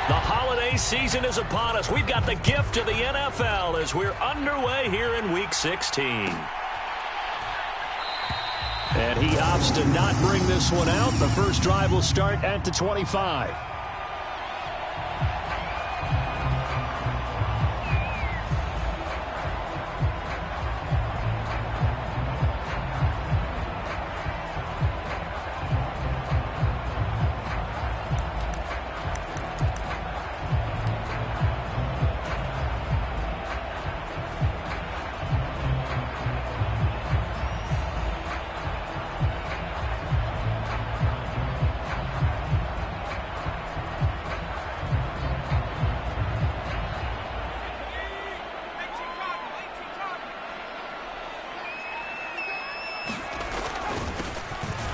The holiday season is upon us. We've got the gift of the NFL as we're underway here in Week 16. And he opts to not bring this one out. The first drive will start at the 25.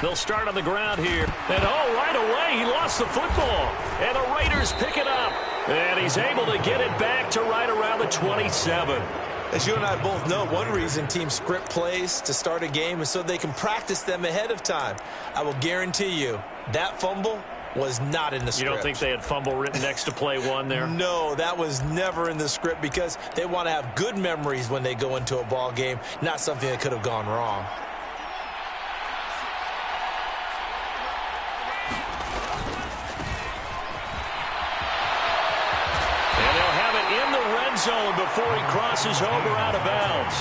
They'll start on the ground here. And, right away, he lost the football. And the Raiders pick it up. And he's able to get it back to right around the 27. As you and I both know, one reason teams script plays to start a game is so they can practice them ahead of time. I will guarantee you that fumble was not in the script. You don't think they had fumble written next to play one there? No, that was never in the script because they want to have good memories when they go into a ball game, not something that could have gone wrong. Zone before he crosses over out of bounds.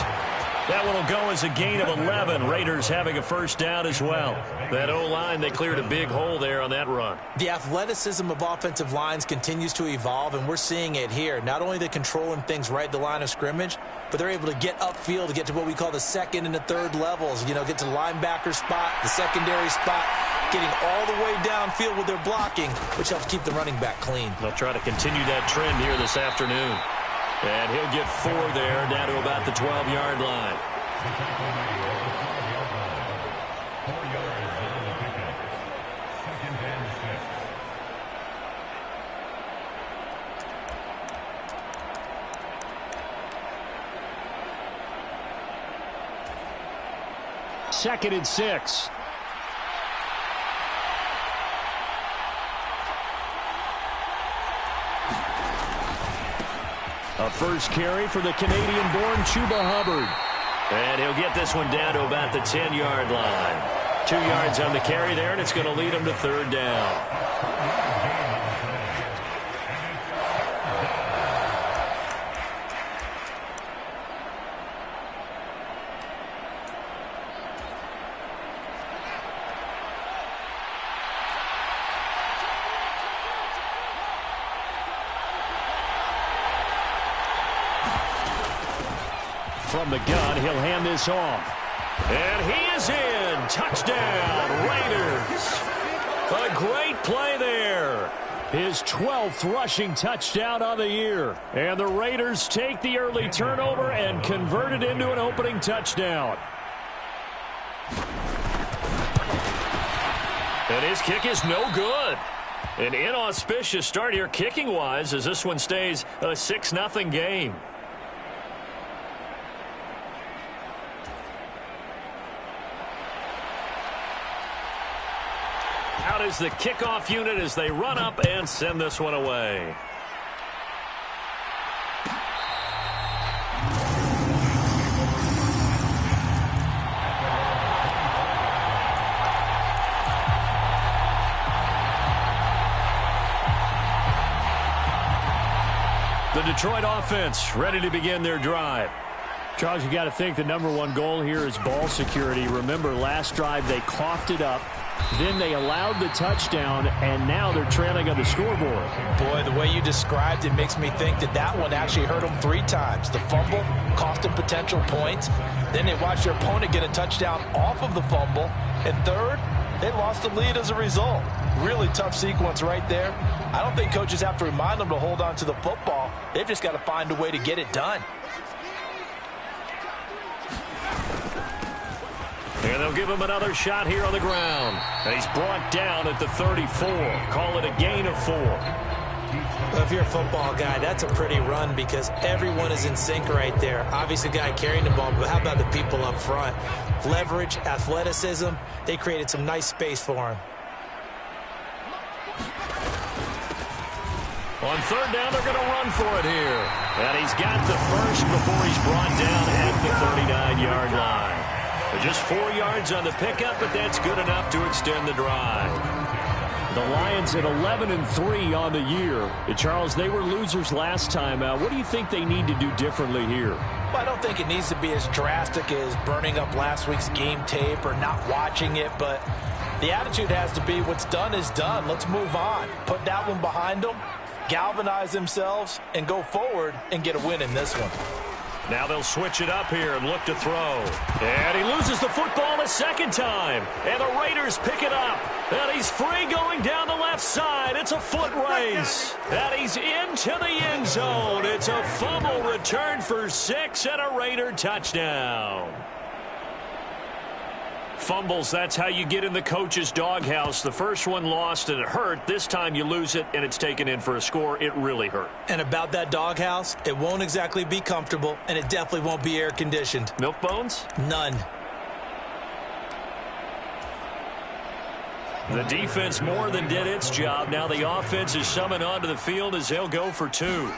That one will go as a gain of 11. Raiders having a first down as well. That O-line, they cleared a big hole there on that run. The athleticism of offensive lines continues to evolve, and we're seeing it here. Not only the controlling things right at the line of scrimmage, but they're able to get upfield to get to what we call the second and the third levels. You know, get to the linebacker spot, the secondary spot, getting all the way downfield with their blocking, which helps keep the running back clean. They'll try to continue that trend here this afternoon. And he'll get 4 there, down to about the 12-yard line. Second and 6. A first carry for the Canadian-born Chuba Hubbard. And he'll get this one down to about the 10-yard line. 2 yards on the carry there, and it's going to lead him to third down. From the gun, he'll hand this off. And he is in. Touchdown, Raiders. A great play there. His 12th rushing touchdown on the year. And the Raiders take the early turnover and convert it into an opening touchdown. And his kick is no good. An inauspicious start here kicking-wise as this one stays a 6-0 game. Out is the kickoff unit as they run up and send this one away. The Detroit offense ready to begin their drive. Charles, you got to think the #1 goal here is ball security. Remember, last drive they coughed it up. Then they allowed the touchdown, and now they're trailing on the scoreboard. Boy, the way you described it makes me think that that one actually hurt them 3 times. The fumble cost them potential points. Then they watched their opponent get a touchdown off of the fumble. And third, they lost the lead as a result. Really tough sequence right there. I don't think coaches have to remind them to hold on to the football. They've just got to find a way to get it done. And they'll give him another shot here on the ground. And he's brought down at the 34. Call it a gain of 4. Well, if you're a football guy, that's a pretty run because everyone is in sync right there. Obviously, the guy carrying the ball, but how about the people up front? Leverage, athleticism, they created some nice space for him. On third down, they're going to run for it here. And he's got the first before he's brought down at the 39-yard line. Just 4 yards on the pickup, but that's good enough to extend the drive. The Lions at 11-3 on the year. Charles, they were losers last time out. What do you think they need to do differently here? Well, I don't think it needs to be as drastic as burning up last week's game tape or not watching it, but the attitude has to be what's done is done. Let's move on. Put that one behind them, galvanize themselves, and go forward and get a win in this one. Now they'll switch it up here and look to throw. And he loses the football a second time. And the Raiders pick it up. And he's free going down the left side. It's a foot race. And he's into the end zone. It's a fumble return for 6 and a Raider touchdown. Fumbles, that's how you get in the coach's doghouse. The first one lost and it hurt. This time you lose it and it's taken in for a score. It really hurt. And about that doghouse, it won't exactly be comfortable, and it definitely won't be air-conditioned. Milk bones? None. The defense more than did its job. Now the offense is summoned onto the field as they'll go for 2.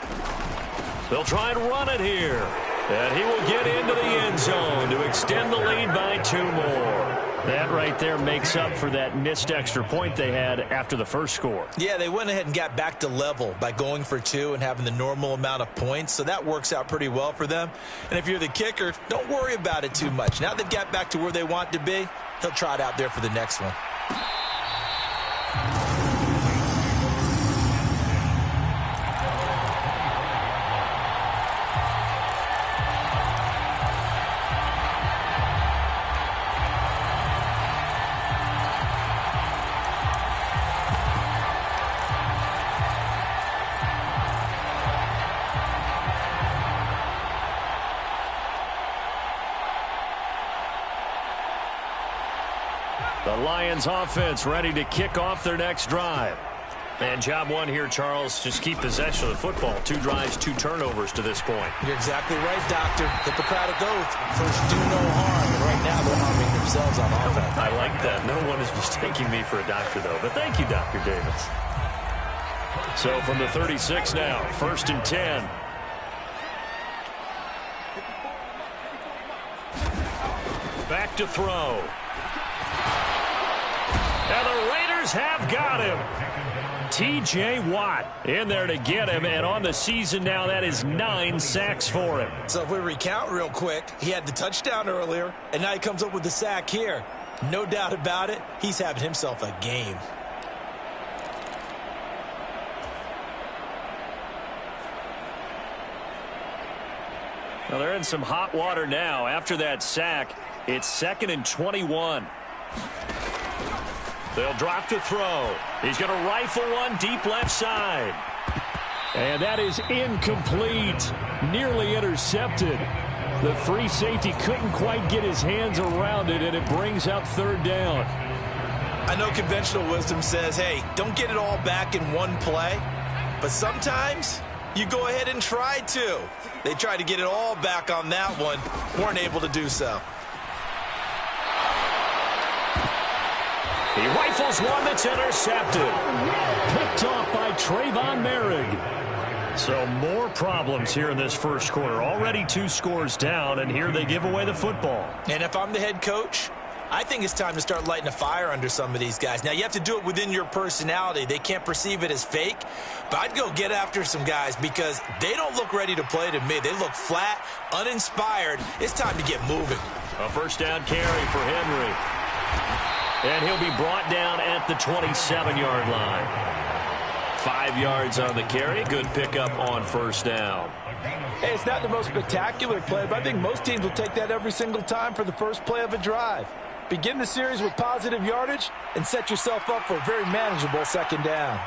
They'll try and run it here. And he will get into the end zone to extend the lead by 2 more. That right there makes up for that missed extra point they had after the first score. Yeah, they went ahead and got back to level by going for 2 and having the normal amount of points, so that works out pretty well for them. And if you're the kicker, don't worry about it too much. Now they've got back to where they want to be, he'll try it out there for the next one. The Lions offense ready to kick off their next drive. And job one here, Charles, just keep possession of the football. 2 drives, 2 turnovers to this point. You're exactly right, Doctor. Hippocratic oath. First, do no harm. And right now, they're harming themselves on offense. I like that. No one is mistaking me for a doctor, though. But thank you, Dr. Davis. So from the 36 now, 1st and 10. Back to throw. And the Raiders have got him. T.J. Watt in there to get him, and on the season now, that is 9 sacks for him. So if we recount real quick, he had the touchdown earlier, and now he comes up with the sack here. No doubt about it, he's having himself a game. Well, they're in some hot water now. After that sack, it's 2nd and 21. They'll drop to throw. He's going to rifle one deep left side. And that is incomplete. Nearly intercepted. The free safety couldn't quite get his hands around it, and it brings up 3rd down. I know conventional wisdom says, hey, don't get it all back in one play. But sometimes you go ahead and try to. They tried to get it all back on that one. Weren't able to do so. He rifles one that's intercepted. Picked off by Trayvon Merrick. So more problems here in this first quarter. Already 2 scores down, and here they give away the football. And if I'm the head coach, I think it's time to start lighting a fire under some of these guys. Now, you have to do it within your personality. They can't perceive it as fake. But I'd go get after some guys because they don't look ready to play to me. They look flat, uninspired. It's time to get moving. A 1st down carry for Henry. And he'll be brought down at the 27-yard line. 5 yards on the carry. Good pickup on 1st down. Hey, it's not the most spectacular play, but I think most teams will take that every single time for the first play of a drive. Begin the series with positive yardage and set yourself up for a very manageable 2nd down.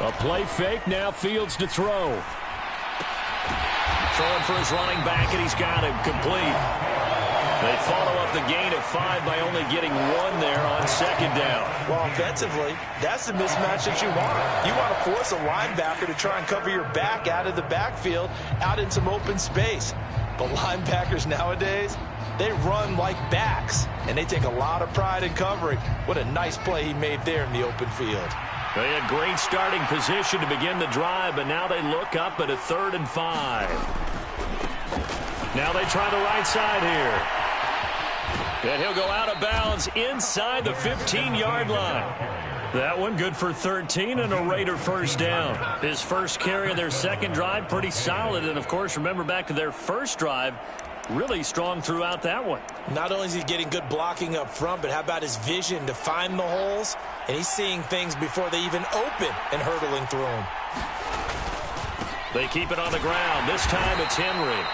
A play fake, now Fields to throw. Throwing for his running back, and he's got him complete. They follow up the gain of 5 by only getting 1 there on 2nd down. Well, offensively, that's the mismatch that you want. You want to force a linebacker to try and cover your back out of the backfield, out in some open space. But linebackers nowadays, they run like backs, and they take a lot of pride in covering. What a nice play he made there in the open field. They had great starting position to begin the drive, but now they look up at a 3rd and 5. Now they try the right side here. And he'll go out of bounds inside the 15-yard line. That one good for 13 and a Raider first down. His first carry of their second drive, pretty solid. And, of course, remember back to their first drive, really strong throughout that one. Not only is he getting good blocking up front, but how about his vision to find the holes? And he's seeing things before they even open and hurdling through them. They keep it on the ground. This time it's Henry.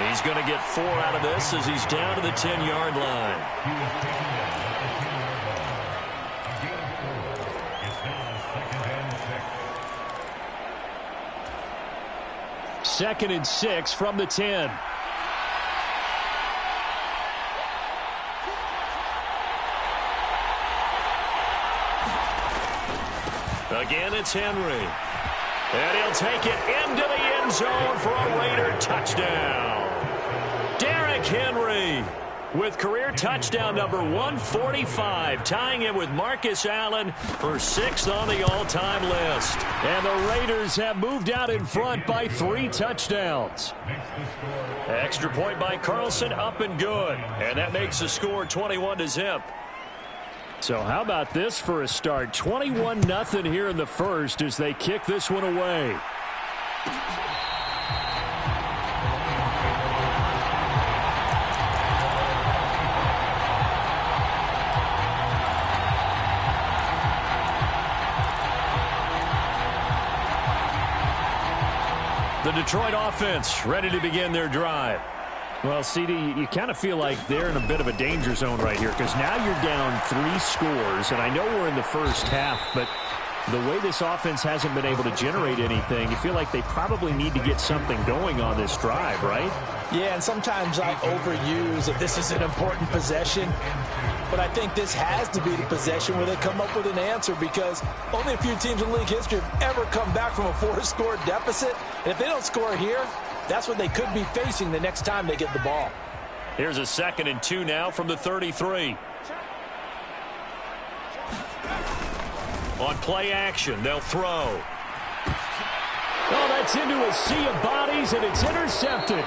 He's going to get 4 out of this as he's down to the 10-yard line. 2nd and 6 from the 10. Again, it's Henry. And he'll take it into the end zone for a Raider touchdown. Derrick Henry with career touchdown number 145, tying it with Marcus Allen for 6th on the all-time list. And the Raiders have moved out in front by 3 touchdowns. Extra point by Carlson, up and good. And that makes the score 21-0. So how about this for a start? 21-0 here in the first as they kick this one away. The Detroit offense ready to begin their drive. Well, CD, you kind of feel like they're in a bit of a danger zone right here because now you're down 3 scores, and I know we're in the first half, but the way this offense hasn't been able to generate anything, you feel like they probably need to get something going on this drive, right? Yeah, and sometimes I overuse that this is an important possession, but I think this has to be the possession where they come up with an answer because only a few teams in league history have ever come back from a 4-score deficit, and if they don't score here, that's what they could be facing the next time they get the ball. Here's a 2nd and 2 now from the 33. On play action, they'll throw. Oh, that's into a sea of bodies, and it's intercepted.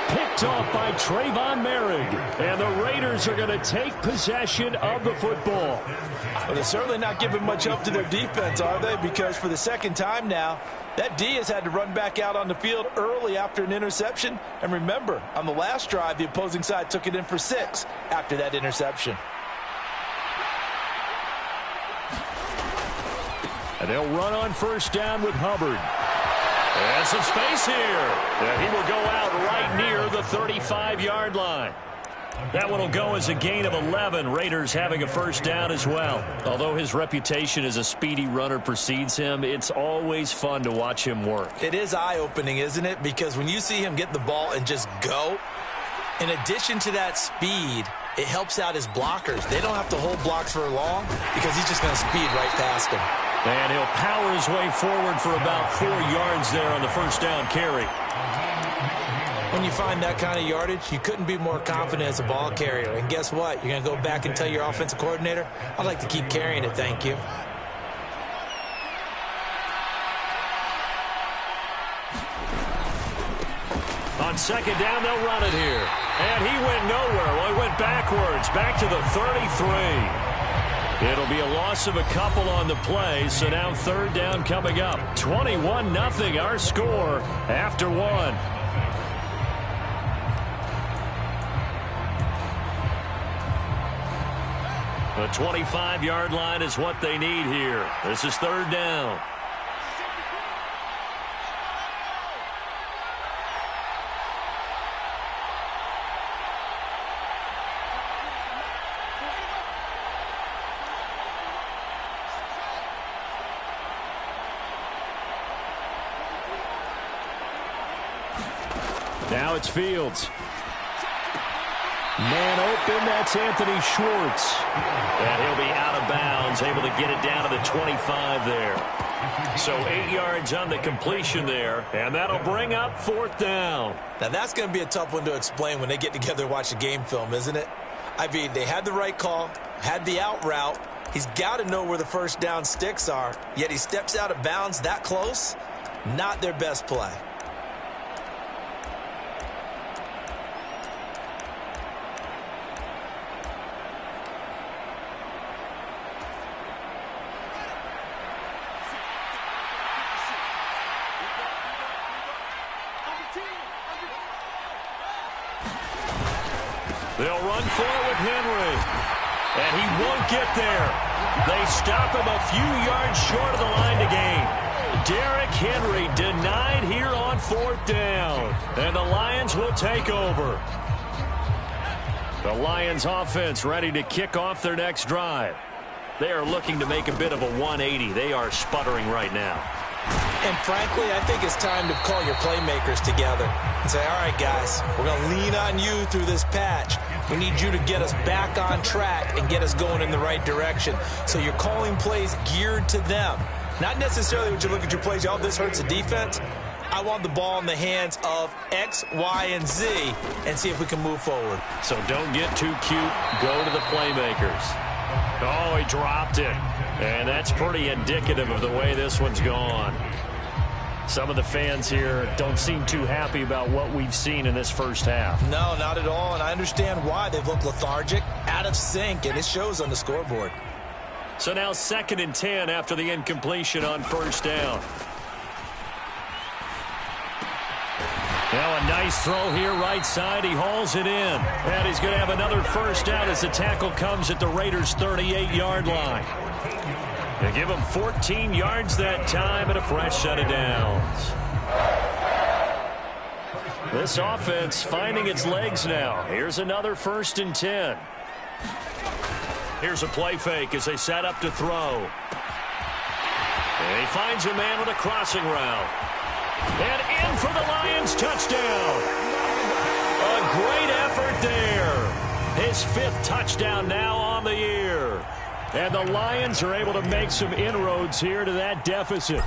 Picked off by Trayvon Merrick. And the Raiders are going to take possession of the football. Well, they're certainly not giving much up to their defense, are they? Because for the second time now, that D has had to run back out on the field early after an interception. And remember, on the last drive, the opposing side took it in for 6 after that interception. And they'll run on first down with Hubbard. And some space here. And he will go out right near the 35-yard line. That one will go as a gain of 11. Raiders having a first down as well. Although his reputation as a speedy runner precedes him, it's always fun to watch him work. It is eye-opening, isn't it? Because when you see him get the ball and just go, in addition to that speed, it helps out his blockers. They don't have to hold blocks for long because he's just going to speed right past them. And he'll power his way forward for about 4 yards there on the first down carry. When you find that kind of yardage, you couldn't be more confident as a ball carrier. And guess what? You're going to go back and tell your offensive coordinator, I'd like to keep carrying it, thank you. On second down, they'll run it here. And he went nowhere. Well, he went backwards, back to the 33. It'll be a loss of a couple on the play, so now third down coming up. 21-0 our score after 1. The 25-yard line is what they need here. This is third down. Now it's Fields. Man open, that's Anthony Schwartz. And he'll be out of bounds, able to get it down to the 25 there. So 8 yards on the completion there, and that'll bring up 4th down. Now that's going to be a tough one to explain when they get together and watch a game film, isn't it? I mean, they had the right call, had the out route. He's got to know where the first down sticks are, yet he steps out of bounds that close. Not their best play. They'll run for it with Henry. And he won't get there. They stop him a few yards short of the line to gain. Derrick Henry denied here on 4th down. And the Lions will take over. The Lions offense ready to kick off their next drive. They are looking to make a bit of a 180. They are sputtering right now. And frankly, I think it's time to call your playmakers together and say, all right, guys, we're going to lean on you through this patch. We need you to get us back on track and get us going in the right direction. So you're calling plays geared to them. Not necessarily when you look at your plays, oh, this hurts the defense. I want the ball in the hands of X, Y, and Z and see if we can move forward. So don't get too cute. Go to the playmakers. Oh, he dropped it. And that's pretty indicative of the way this one's gone. Some of the fans here don't seem too happy about what we've seen in this first half. No, not at all, and I understand why. They've looked lethargic, out of sync, and it shows on the scoreboard. So now 2nd and 10 after the incompletion on 1st down. Now a nice throw here right side. He hauls it in. And he's going to have another 1st down as the tackle comes at the Raiders' 38-yard line. They give him 14 yards that time and a fresh set of downs. This offense finding its legs now. Here's another 1st and 10. Here's a play fake as they set up to throw. And he finds a man with a crossing route. And in for the Lions touchdown. A great effort there. His 5th touchdown now on the year. And the Lions are able to make some inroads here to that deficit.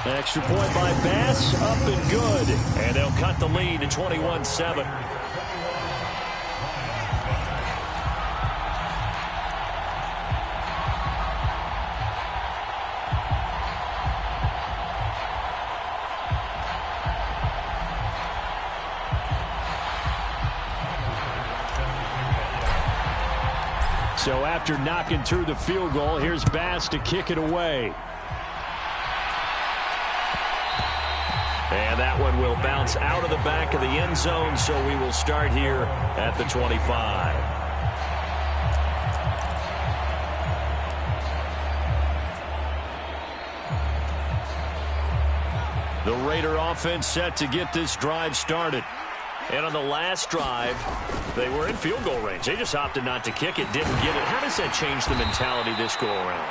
An extra point by Bass, up and good. And they'll cut the lead to 21-7. So after knocking through the field goal, here's Bass to kick it away. And that one will bounce out of the back of the end zone, so we will start here at the 25. The Raider offense set to get this drive started. And on the last drive, they were in field goal range. They just opted not to kick it, didn't get it. How does that change the mentality this go around?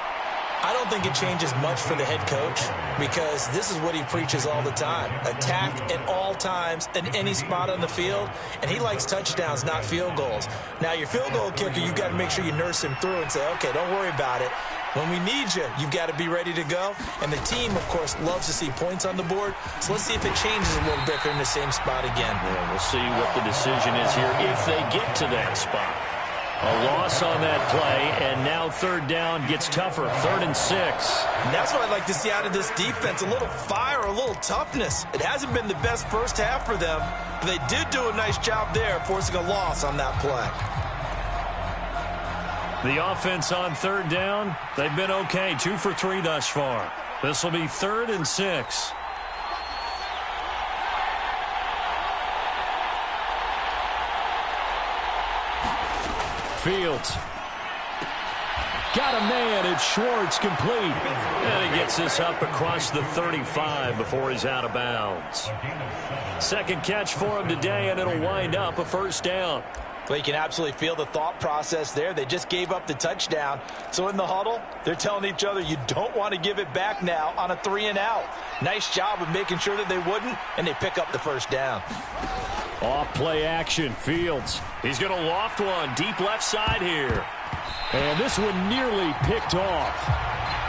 I don't think it changes much for the head coach because this is what he preaches all the time. Attack at all times in any spot on the field, and he likes touchdowns, not field goals. Now, your field goal kicker, you've got to make sure you nurse him through and say, okay, don't worry about it. When we need you, you've got to be ready to go. And the team, of course, loves to see points on the board. So let's see if it changes a little bit if they're in the same spot again. Yeah, we'll see what the decision is here if they get to that spot. A loss on that play, and now 3rd down gets tougher, 3rd and 6. And that's what I'd like to see out of this defense, a little fire, a little toughness. It hasn't been the best first half for them, but they did do a nice job there forcing a loss on that play. The offense on 3rd down, they've been okay, 2 for 3 thus far. This will be 3rd and 6. Fields. Got a man. It's Schwartz, complete. And he gets this up across the 35 before he's out of bounds. Second catch for him today, and it'll wind up a 1st down. Well, you can absolutely feel the thought process there. They just gave up the touchdown. So in the huddle, they're telling each other, you don't want to give it back now on a 3-and-out. Nice job of making sure that they wouldn't, and they pick up the first down. Off play action, Fields. He's going to loft one deep left side here. And this one nearly picked off.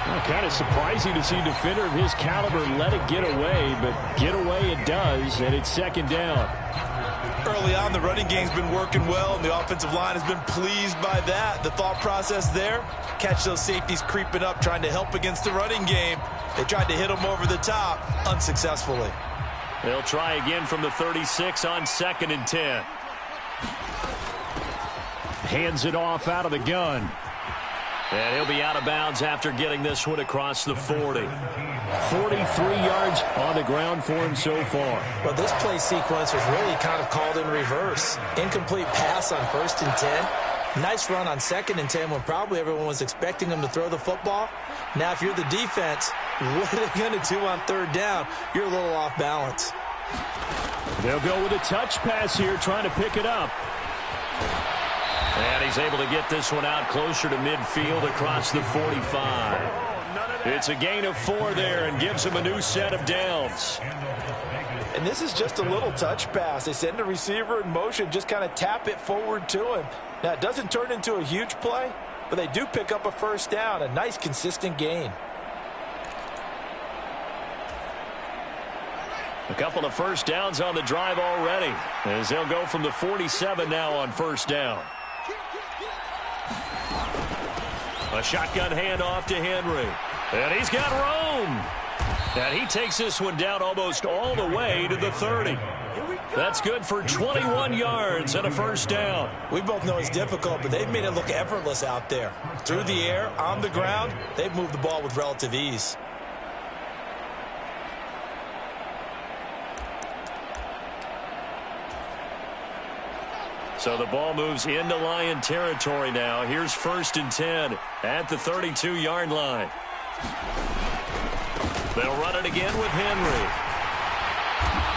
Well, kind of surprising to see a defender of his caliber let it get away, but get away it does, and it's second down. Early on, the running game's been working well, and the offensive line has been pleased by that. The thought process there, catch those safeties creeping up, trying to help against the running game. They tried to hit them over the top, unsuccessfully. They'll try again from the 36 on 2nd and 10. Hands it off out of the gun. And he'll be out of bounds after getting this one across the 40. 43 yards on the ground for him so far. Well, this play sequence was really kind of called in reverse. Incomplete pass on 1st and 10. Nice run on 2nd and 10 when probably everyone was expecting him to throw the football. Now, if you're the defense, what are they going to do on 3rd down? You're a little off balance. They'll go with a touch pass here, trying to pick it up. And he's able to get this one out closer to midfield across the 45. It's a gain of 4 there and gives him a new set of downs. And this is just a little touch pass. They send the receiver in motion, just kind of tap it forward to him. Now, it doesn't turn into a huge play, but they do pick up a first down, a nice consistent gain. A couple of first downs on the drive already, as they'll go from the 47 now on 1st down. A shotgun handoff to Henry. And he's got room. And he takes this one down almost all the way to the 30. That's good for 21 yards and a first down. We both know it's difficult, but they've made it look effortless out there. Through the air, on the ground, they've moved the ball with relative ease. So the ball moves into Lion territory now. Here's 1st and 10 at the 32-yard line. They'll run it again with Henry.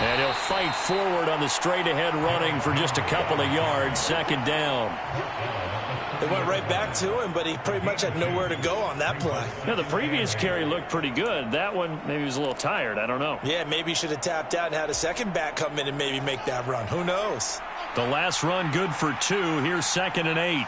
And he'll fight forward on the straight-ahead running for just a couple of yards. 2nd down. They went right back to him, but he pretty much had nowhere to go on that play. Yeah, the previous carry looked pretty good. That one, maybe he was a little tired. I don't know. Yeah, maybe he should have tapped out and had a second back come in and maybe make that run. Who knows? The last run good for 2. Here's 2nd and 8.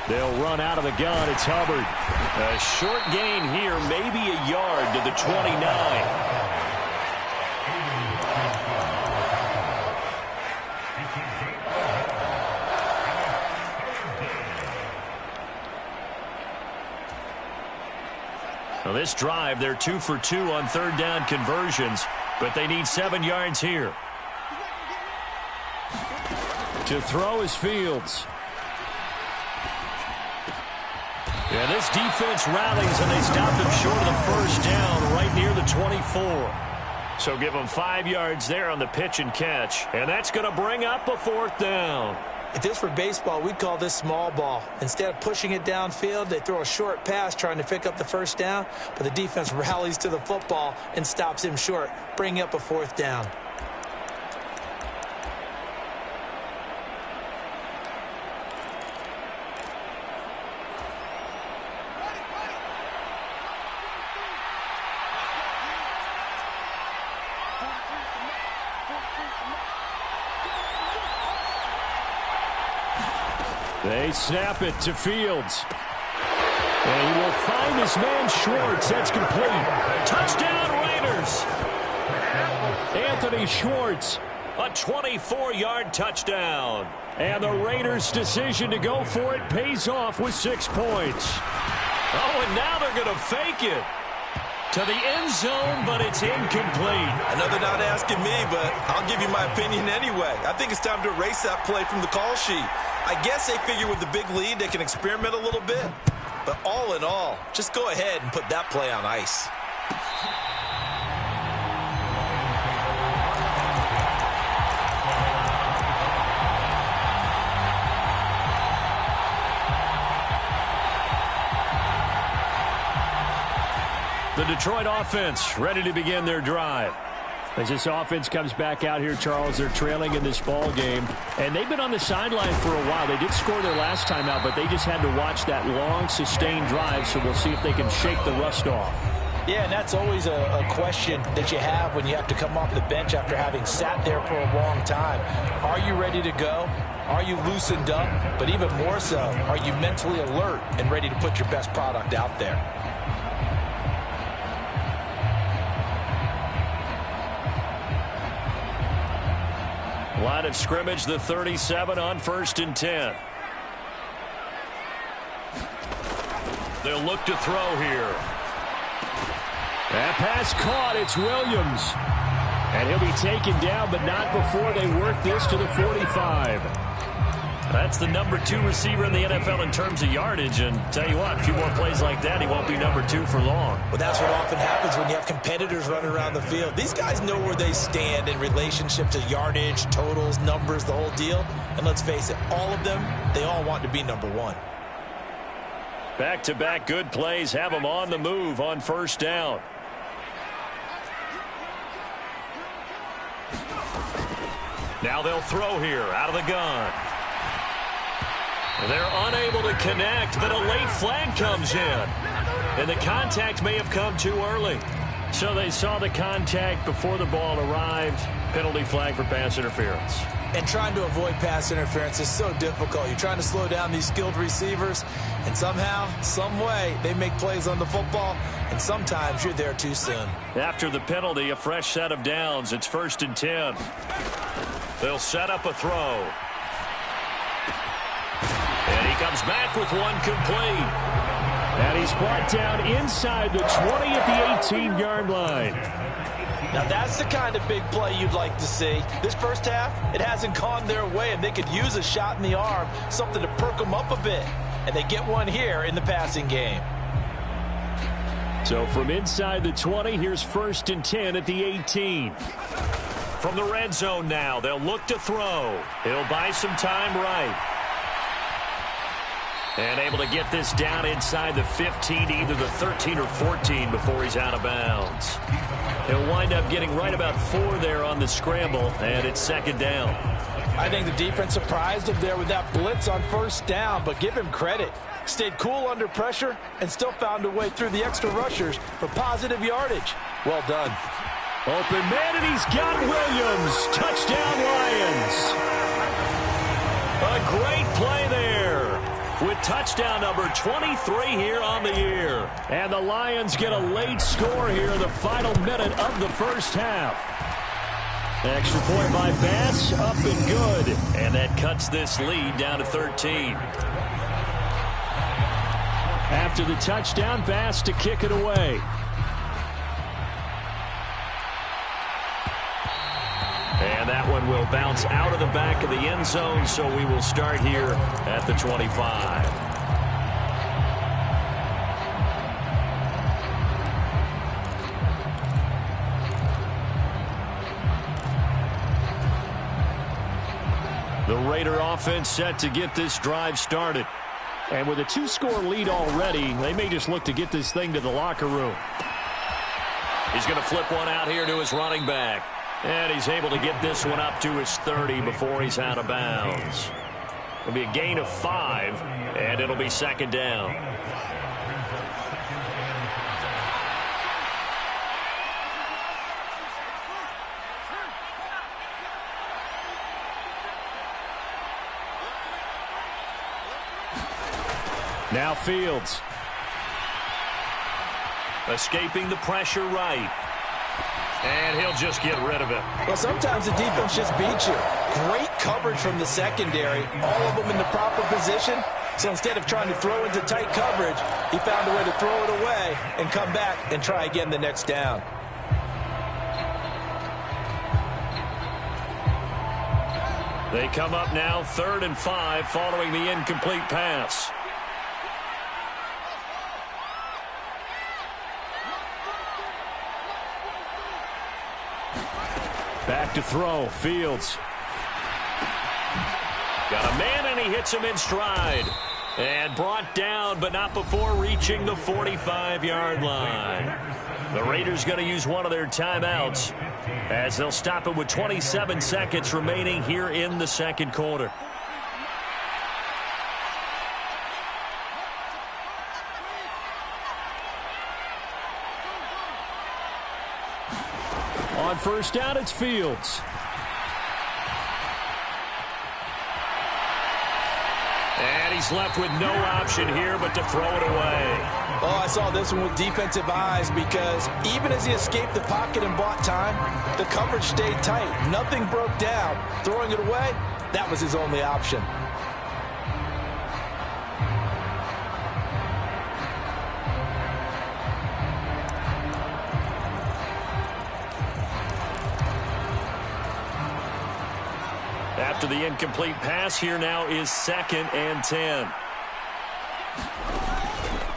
They'll run out of the gun. It's Hubbard. A short gain here, maybe a yard to the 29. Well, this drive, they're 2 for 2 on 3rd down conversions, but they need 7 yards here. To throw is Fields. Yeah, this defense rallies, and they stop them short of the first down right near the 24. So give them 5 yards there on the pitch and catch, and that's going to bring up a 4th down. If this were baseball, we'd call this small ball. Instead of pushing it downfield, they throw a short pass trying to pick up the first down, but the defense rallies to the football and stops him short, bringing up a 4th down. They snap it to Fields. And he will find his man Schwartz. That's complete. Touchdown, Raiders. Anthony Schwartz, a 24-yard touchdown. And the Raiders' decision to go for it pays off with 6 points. Oh, and now they're going to fake it to the end zone, but it's incomplete. I know they're not asking me, but I'll give you my opinion anyway. I think it's time to erase that play from the call sheet. I guess they figure with the big lead they can experiment a little bit. But all in all, just go ahead and put that play on ice. The Detroit offense ready to begin their drive. As this offense comes back out here, Charles, they're trailing in this ball game. And they've been on the sideline for a while. They did score their last time out, but they just had to watch that long, sustained drive. So we'll see if they can shake the rust off. Yeah, and that's always a question that you have when you have to come off the bench after having sat there for a long time. Are you ready to go? Are you loosened up? But even more so, are you mentally alert and ready to put your best product out there? Line of scrimmage, the 37 on 1st and 10. They'll look to throw here. That pass caught. It's Williams. And he'll be taken down, but not before they work this to the 45. That's the number 2 receiver in the NFL in terms of yardage. And tell you what, a few more plays like that, he won't be number 2 for long. Well, that's what often happens when you have competitors running around the field. These guys know where they stand in relationship to yardage, totals, numbers, the whole deal. And let's face it, all of them, they all want to be number 1. Back-to-back good plays have them on the move on 1st down. Now they'll throw here out of the gun. They're unable to connect, but a late flag comes in. And the contact may have come too early. So they saw the contact before the ball arrived. Penalty flag for pass interference. And trying to avoid pass interference is so difficult. You're trying to slow down these skilled receivers, and somehow, some way, they make plays on the football, and sometimes you're there too soon. After the penalty, a fresh set of downs. It's 1st and 10. They'll set up a throw. And he comes back with one complete. And he's brought down inside the 20 at the 18-yard line. Now that's the kind of big play you'd like to see. This first half, it hasn't gone their way, and they could use a shot in the arm, something to perk them up a bit. And they get one here in the passing game. So from inside the 20, here's 1st and 10 at the 18. From the red zone now, they'll look to throw. He'll buy some time right. And able to get this down inside the 15, either the 13 or 14 before he's out of bounds. He'll wind up getting right about 4 there on the scramble, and it's 2nd down. I think the defense surprised him there with that blitz on 1st down, but give him credit. Stayed cool under pressure and still found a way through the extra rushers for positive yardage. Well done. Open man, and he's got Williams. Touchdown, Lions. A great play there with touchdown number 23 here on the year. And the Lions get a late score here in the final minute of the first half. Extra point by Bass, up and good. And that cuts this lead down to 13. After the touchdown, Bass to kick it away. And that one will bounce out of the back of the end zone, so we will start here at the 25. The Raider offense set to get this drive started. And with a 2-score lead already, they may just look to get this thing to the locker room. He's going to flip one out here to his running back. And he's able to get this one up to his 30 before he's out of bounds. It'll be a gain of 5, and it'll be 2nd down. Now Fields. Escaping the pressure right. And he'll just get rid of it. Well, sometimes the defense just beats you. Great coverage from the secondary. All of them in the proper position. So instead of trying to throw into tight coverage, he found a way to throw it away and come back and try again the next down. They come up now 3rd and 5 following the incomplete pass. Back to throw, Fields. Got a man, and he hits him in stride. And brought down, but not before reaching the 45-yard line. The Raiders going to use one of their timeouts as they'll stop it with 27 seconds remaining here in the second quarter. On first down, it's Fields. And he's left with no option here but to throw it away. Oh, I saw this one with defensive eyes because even as he escaped the pocket and bought time, the coverage stayed tight. Nothing broke down. Throwing it away, that was his only option. After the incomplete pass, here now is 2nd and 10.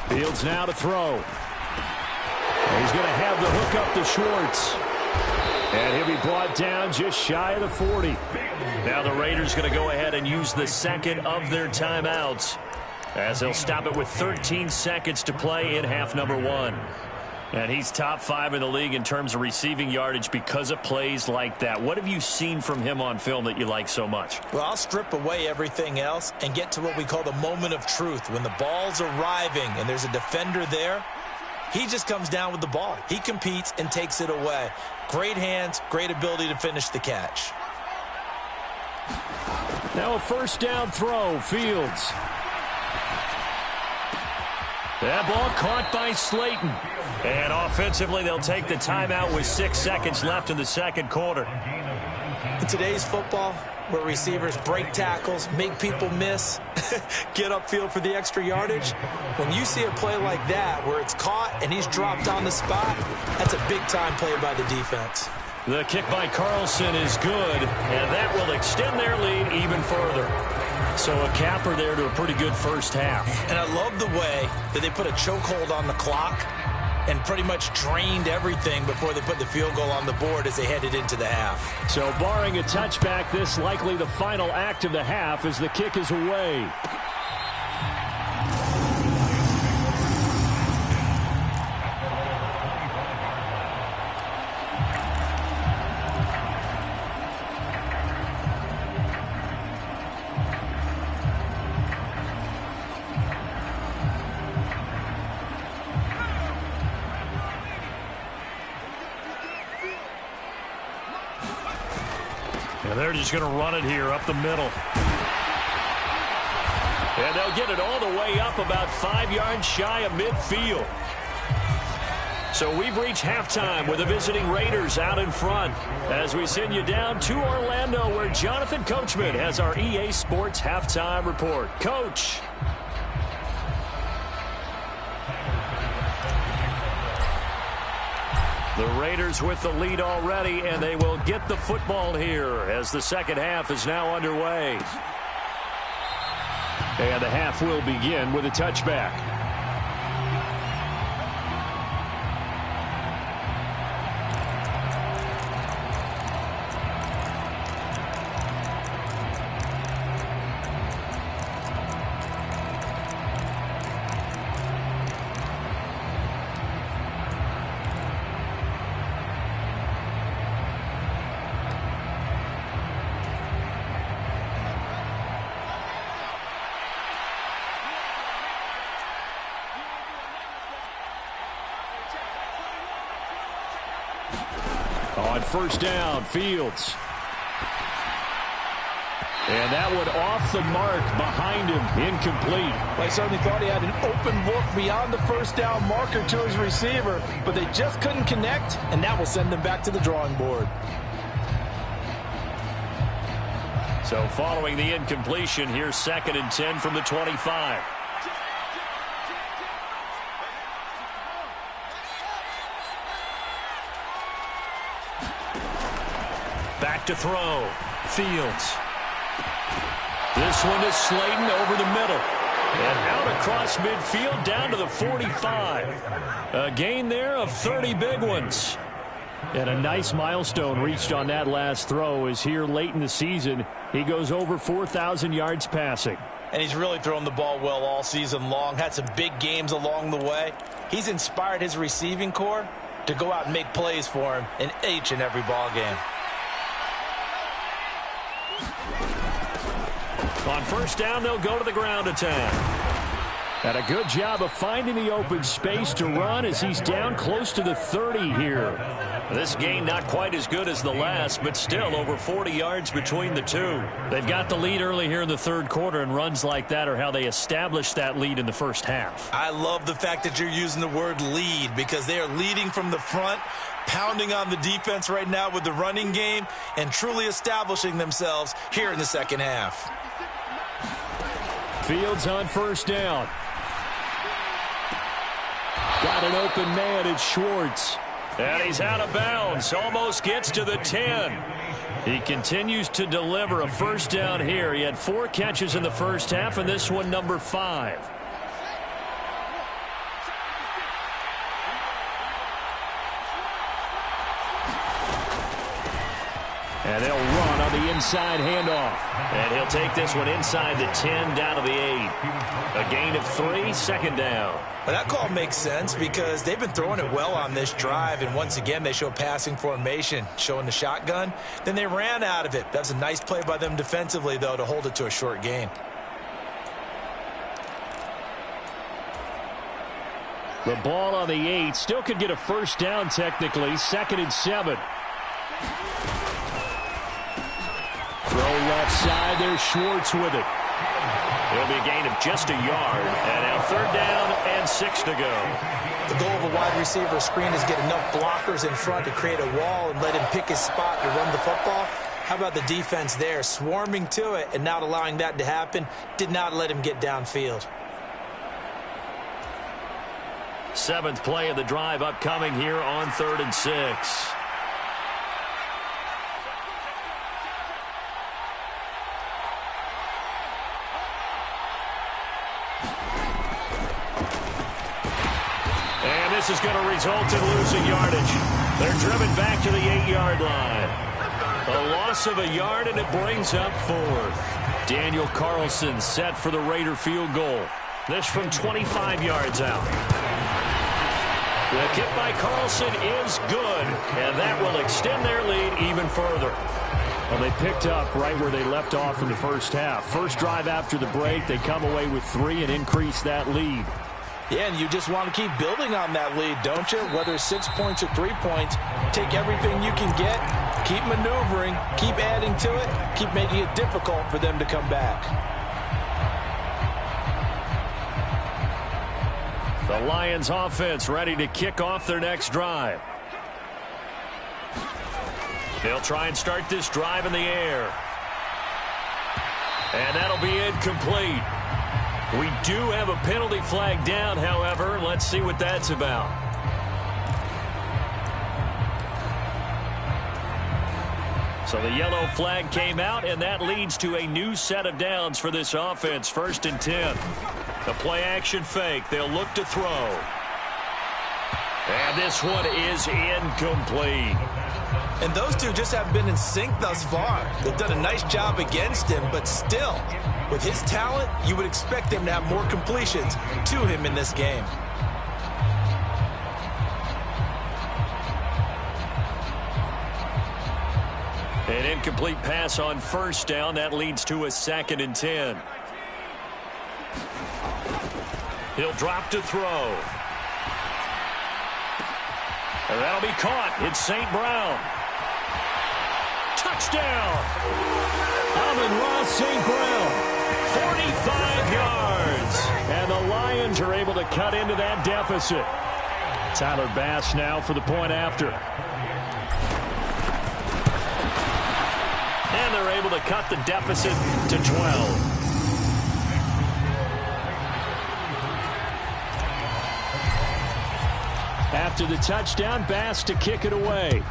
Fields now to throw. He's going to have the hook up to Schwartz. And he'll be brought down just shy of the 40. Now the Raiders going to go ahead and use the second of their timeouts as they'll stop it with 13 seconds to play in half number 1. And he's top 5 in the league in terms of receiving yardage because of plays like that. What have you seen from him on film that you like so much? Well, I'll strip away everything else and get to what we call the moment of truth. When the ball's arriving and there's a defender there, he just comes down with the ball. He competes and takes it away. Great hands, great ability to finish the catch. Now a first down throw, Fields. That ball caught by Slayton. And offensively, they'll take the timeout with 6 seconds left in the second quarter. In today's football, where receivers break tackles, make people miss, get upfield for the extra yardage, when you see a play like that where it's caught and he's dropped on the spot, that's a big-time play by the defense. The kick by Carlson is good, and that will extend their lead even further. So a capper there to a pretty good first half. And I love the way that they put a chokehold on the clock and pretty much drained everything before they put the field goal on the board as they headed into the half. So barring a touchback, this likely the final act of the half as the kick is away. And they're just going to run it here up the middle. And they'll get it all the way up about 5 yards shy of midfield. So we've reached halftime with the visiting Raiders out in front as we send you down to Orlando where Jonathan Coachman has our EA Sports Halftime Report. Coach. The Raiders with the lead already, and they will get the football here as the second half is now underway. And the half will begin with a touchback. On first down, Fields. And that one off the mark behind him, incomplete. I certainly thought he had an open look beyond the first down marker to his receiver, but they just couldn't connect, and that will send them back to the drawing board. So following the incompletion, here's 2nd and 10 from the 25. Back to throw. Fields. This one is Slayton over the middle. And out across midfield down to the 45. A gain there of 30 big ones. And a nice milestone reached on that last throw as here late in the season he goes over 4,000 yards passing. And he's really thrown the ball well all season long. Had some big games along the way. He's inspired his receiving corps to go out and make plays for him in each and every ball game. On first down, they'll go to the ground attack. And a good job of finding the open space to run as he's down close to the 30 here. This gain not quite as good as the last, but still over 40 yards between the two. They've got the lead early here in the third quarter, and runs like that are how they established that lead in the first half. I love the fact that you're using the word lead, because they are leading from the front, pounding on the defense right now with the running game, and truly establishing themselves here in the second half. Fields on first down. Got an open man, it's Schwartz. And he's out of bounds, almost gets to the 10. He continues to deliver a first down here. He had 4 catches in the first half, and this one number 5. And they'll run on the inside handoff. And he'll take this one inside the 10 down to the 8. A gain of 3, second down. But that call makes sense because they've been throwing it well on this drive, and once again they show passing formation, showing the shotgun. Then they ran out of it. That's a nice play by them defensively, though, to hold it to a short gain. The ball on the 8 still could get a first down technically, 2nd and 7. Throw left side, there's Schwartz with it. It'll be a gain of just a yard. And now 3rd down and 6 to go. The goal of a wide receiver screen is get enough blockers in front to create a wall and let him pick his spot to run the football. How about the defense there, swarming to it and not allowing that to happen? Did not let him get downfield. 7th play of the drive upcoming here on 3rd and 6. And this is going to result in losing yardage. They're driven back to the 8-yard line. A loss of a yard, and it brings up 4th. Daniel Carlson set for the Raider field goal. This from 25 yards out. The kick by Carlson is good, and that will extend their lead even further. Well, they picked up right where they left off in the first half. First drive after the break, they come away with 3 and increase that lead. Yeah, and you just want to keep building on that lead, don't you? Whether it's 6 points or 3 points, take everything you can get, keep maneuvering, keep adding to it, keep making it difficult for them to come back. The Lions offense ready to kick off their next drive. They'll try and start this drive in the air. And that'll be incomplete. We do have a penalty flag down, however. Let's see what that's about. So the yellow flag came out, and that leads to a new set of downs for this offense. 1st and 10. The play action fake. They'll look to throw. And this one is incomplete. And those two just haven't been in sync thus far. They've done a nice job against him, but still, with his talent, you would expect him to have more completions to him in this game. An incomplete pass on first down. That leads to a 2nd and 10. He'll drop to throw. And that'll be caught. It's St. Brown. Touchdown! Amon-Ra St. Brown. 45 yards. And the Lions are able to cut into that deficit. Tyler Bass now for the point after. And they're able to cut the deficit to 12. After the touchdown, Bass to kick it away.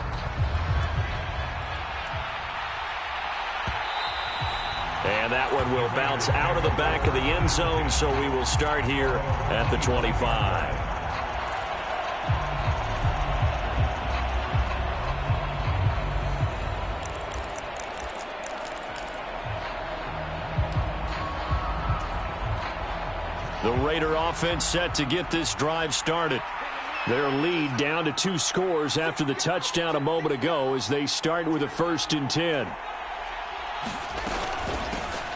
And that one will bounce out of the back of the end zone, so we will start here at the 25. The Raider offense set to get this drive started. Their lead down to 2 scores after the touchdown a moment ago as they start with a 1st and 10.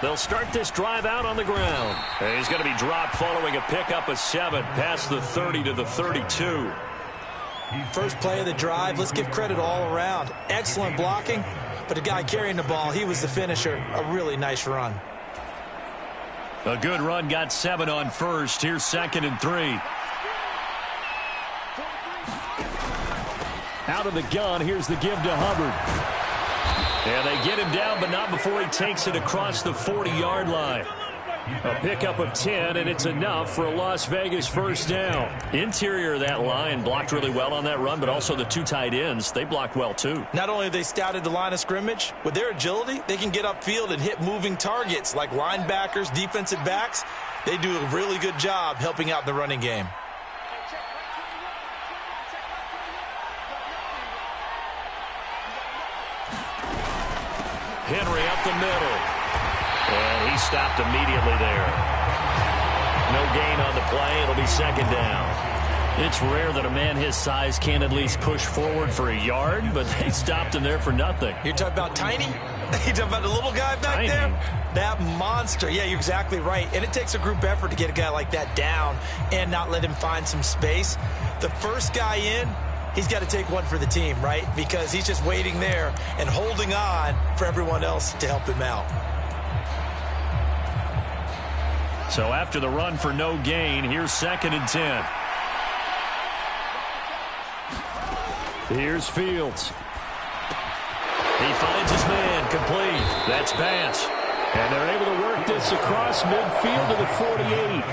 They'll start this drive out on the ground. And he's going to be dropped following a pickup of 7 past the 30 to the 32. First play of the drive, let's give credit all around. Excellent blocking, but the guy carrying the ball, he was the finisher. A really nice run. A good run, got 7 on first. Here's 2nd and 3. Out of the gun, here's the give to Hubbard. And they get him down, but not before he takes it across the 40-yard line. A pickup of 10, and it's enough for a Las Vegas 1st down. Interior of that line blocked really well on that run, but also the 2 tight ends, they blocked well too. Not only have they scouted the line of scrimmage, with their agility, they can get upfield and hit moving targets like linebackers, defensive backs. They do a really good job helping out the running game. Henry up the middle. And he stopped immediately there. No gain on the play. It'll be 2nd down. It's rare that a man his size can't at least push forward for a yard, but they stopped him there for nothing. You're talking about tiny? You're talking about the little guy back there? That monster. Yeah, you're exactly right. And it takes a group effort to get a guy like that down and not let him find some space. The first guy in, he's got to take one for the team, right? Because he's just waiting there and holding on for everyone else to help him out. So after the run for no gain, here's 2nd and 10. Here's Fields. He finds his man, complete. That's Bass. And they're able to work this across midfield to the 48.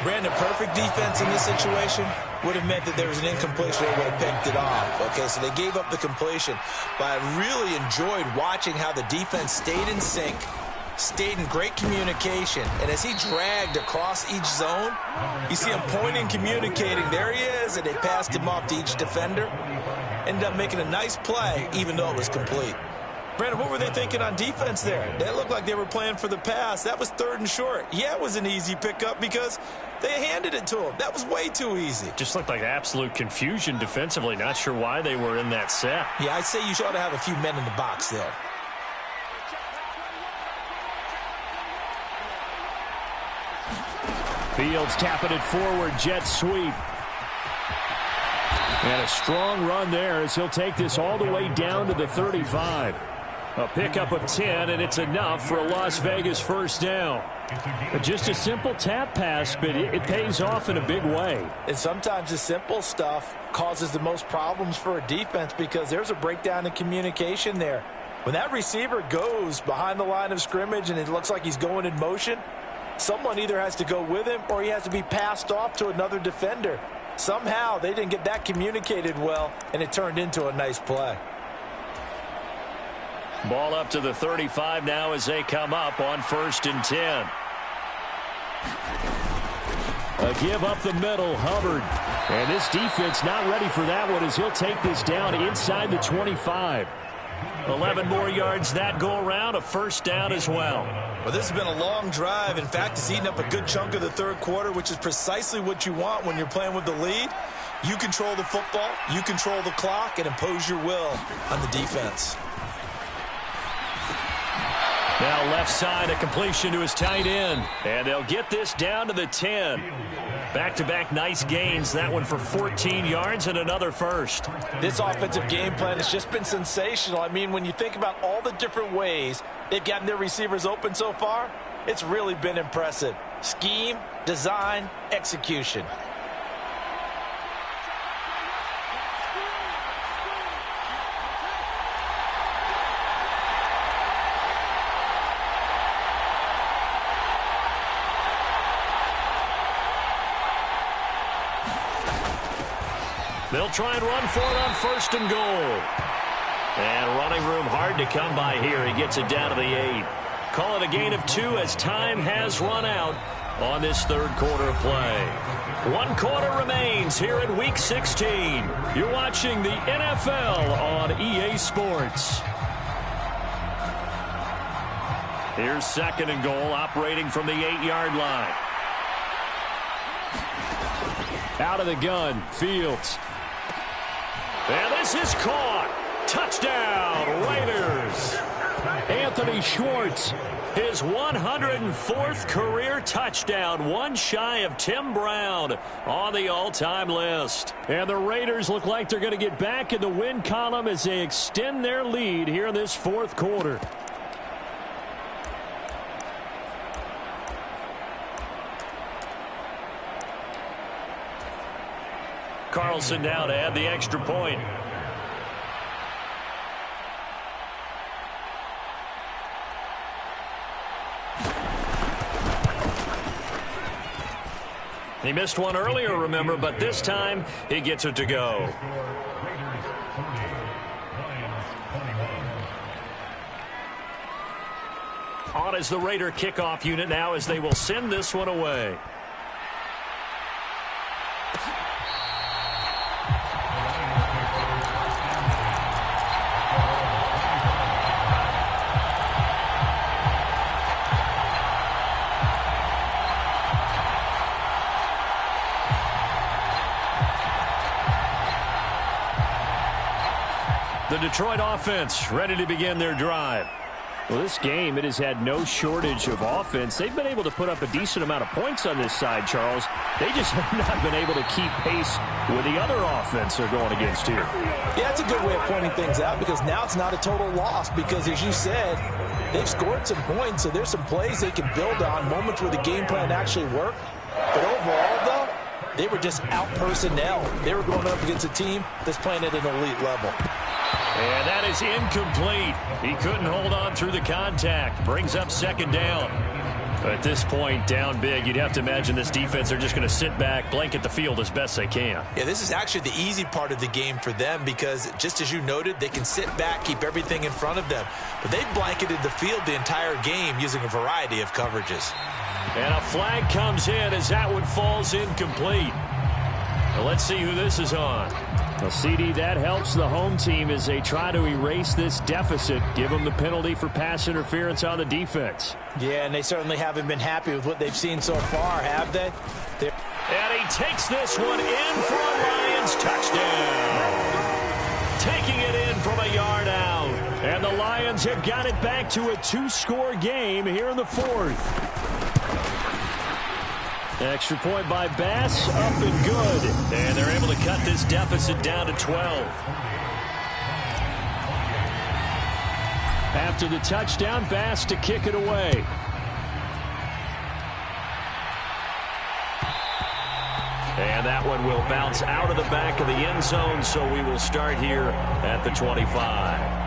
Brandon, perfect defense in this situation would have meant that there was an incompletion. They would have picked it off. Okay, so they gave up the completion. But I really enjoyed watching how the defense stayed in sync, stayed in great communication. And as he dragged across each zone, you see him pointing, communicating. There he is, and they passed him off to each defender. Ended up making a nice play, even though it was complete. Brandon, what were they thinking on defense there? They looked like they were playing for the pass. That was 3rd and short. Yeah, it was an easy pickup because they handed it to him. That was way too easy. Just looked like absolute confusion defensively. Not sure why they were in that set. Yeah, I'd say you ought to have a few men in the box there. Fields tapping it forward, jet sweep. And a strong run there as he'll take this all the way down to the 35. A pickup of 10, and it's enough for a Las Vegas 1st down. Just a simple tap pass, but it pays off in a big way. And sometimes the simple stuff causes the most problems for a defense because there's a breakdown in communication there. When that receiver goes behind the line of scrimmage and it looks like he's going in motion, someone either has to go with him or he has to be passed off to another defender. Somehow they didn't get that communicated well, and it turned into a nice play. Ball up to the 35 now as they come up on 1st and 10. A give up the middle, Hubbard. And this defense not ready for that one as he'll take this down inside the 25. 11 more yards that go around, a 1st down as well. Well, this has been a long drive. In fact, it's eaten up a good chunk of the 3rd quarter, which is precisely what you want when you're playing with the lead. You control the football, you control the clock, and impose your will on the defense. Now left side, a completion to his tight end. And they'll get this down to the 10. Back-to-back nice gains. That one for 14 yards and another 1st. This offensive game plan has just been sensational. I mean, when you think about all the different ways they've gotten their receivers open so far, it's really been impressive. Scheme, design, execution. They'll try and run for it on 1st and goal. And running room hard to come by here. He gets it down to the 8. Call it a gain of 2 as time has run out on this 3rd quarter of play. 1 quarter remains here in Week 16. You're watching the NFL on EA Sports. Here's 2nd and goal, operating from the 8-yard line. Out of the gun, Fields. And this is caught. Touchdown, Raiders. Anthony Schwartz, his 104th career touchdown, one shy of Tim Brown on the all-time list. And the Raiders look like they're going to get back in the win column as they extend their lead here in this fourth quarter. Carlson now to add the extra point. He missed one earlier, remember, but this time he gets it to go. On is the Raider kickoff unit now as they will send this one away. The Detroit offense ready to begin their drive. Well, this game, it has had no shortage of offense. They've been able to put up a decent amount of points on this side, Charles. They just have not been able to keep pace with the other offense they're going against here. Yeah, that's a good way of pointing things out because now it's not a total loss because, as you said, they've scored some points, so there's some plays they can build on, moments where the game plan actually worked. But overall, though, they were just out-personnel. They were going up against a team that's playing at an elite level. And that is incomplete. He couldn't hold on through the contact. Brings up second down. At this point, down big, you'd have to imagine this defense are just going to sit back, blanket the field as best they can. Yeah, this is actually the easy part of the game for them because, just as you noted, they can sit back, keep everything in front of them. But they blanketed the field the entire game using a variety of coverages. And a flag comes in as that one falls incomplete. Well, let's see who this is on. Well, CD, that helps the home team as they try to erase this deficit, give them the penalty for pass interference on the defense. Yeah, and they certainly haven't been happy with what they've seen so far, have they? And he takes this one in for a Lions touchdown. Taking it in from a yard out. And the Lions have got it back to a two-score game here in the fourth. Extra point by Bass, up and good. And they're able to cut this deficit down to 12. After the touchdown, Bass to kick it away. And that one will bounce out of the back of the end zone, so we will start here at the 25.